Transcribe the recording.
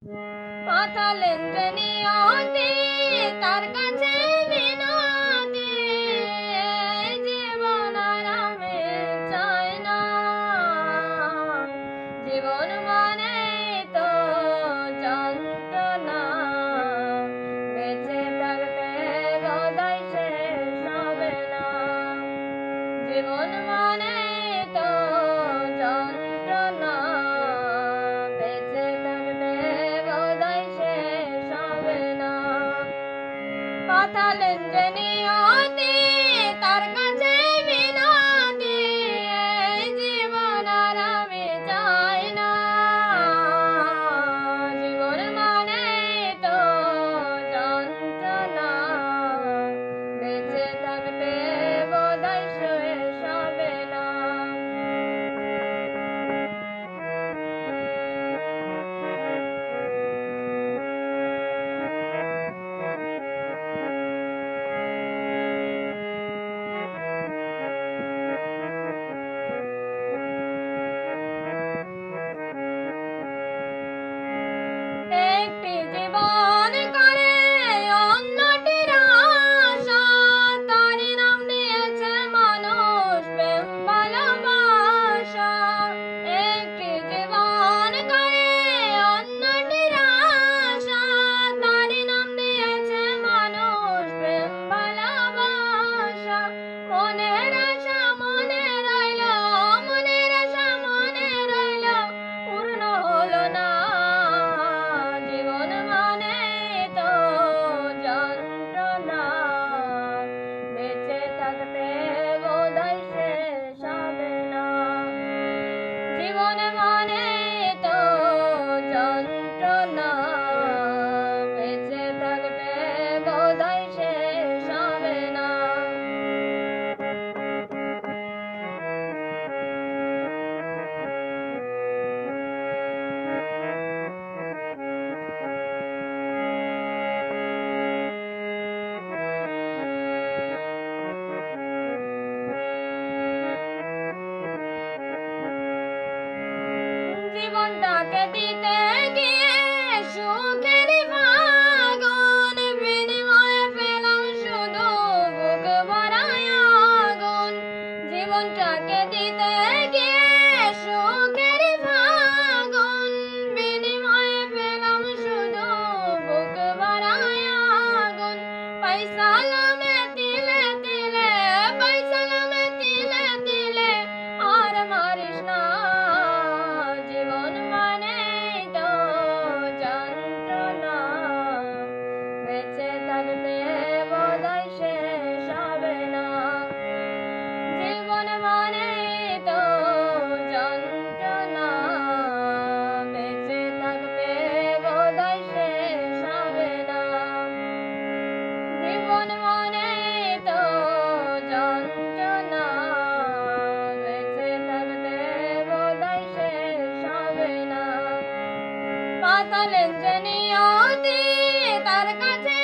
পাঠালেন যে নিয়তি তার কাছে বিনতি, জীবন আর আমি চাই না। জীবন মানে তো যন্ত্রণা, বেঁচে থাকতে বোধহয় শেষ হবে না। জীবন মানে তো যন্ত্রণা, বেঁচে থাকতে বোধহয় শেষ হবে না। পাঠালেন যে নিয়তি তার কাছে বিনতি, জীবন আর আমি চাই না। জীবন মানে তো যন্ত্রণা, বেঁচে থাকতে বোধহয় শেষ হবে না। একটি জীবন করে অন্যটির আশা, তারই নাম দিয়েছে মানুষ প্রেম ভালোবাসা। একটি জীবন করে অন্যটির আশা, তারই নাম দিয়েছে মানুষ প্রেম ভালোবাসা। মনের আশা মনে রইল, মনের আশা মনে রইল, পূর্ণ হলো না। জীবন মানে তো যন্ত্রণা, বেঁচে থাকতে বোধহয় শেষ হবে না। জীবন মানে তো যন্ত্রণা, বেঁচে থাকতে বোধহয় শেষ হবে না। জীবনটাকে দিতে গিয়ে সুখের আগুন, বিনিময়ে পেলাম শুধু বুক ভরায় আগুন। জীবনটাকে দিতে গিয়ে সুখের আগুন, বিনিময়ে পেলাম শুধু বুক ভরায় আগুন। পাইসালামে তিলে তিলে, পাইসালামে তিলে তিলে, আর মারিস না। জীবন মানে তো যন্ত্রণা, বেঁচে থাকতে বোধহয় শেষ হবে না। জীবন মানে তো যন্ত্রণা, বেঁচে থাকতে বোধহয় শেষ হবে না। জীবন মানে তো যন্ত্রণা, বেঁচে থাকতে বোধহয় শেষ হবে না। পাঠালেন যে নিয়তি তার কাছে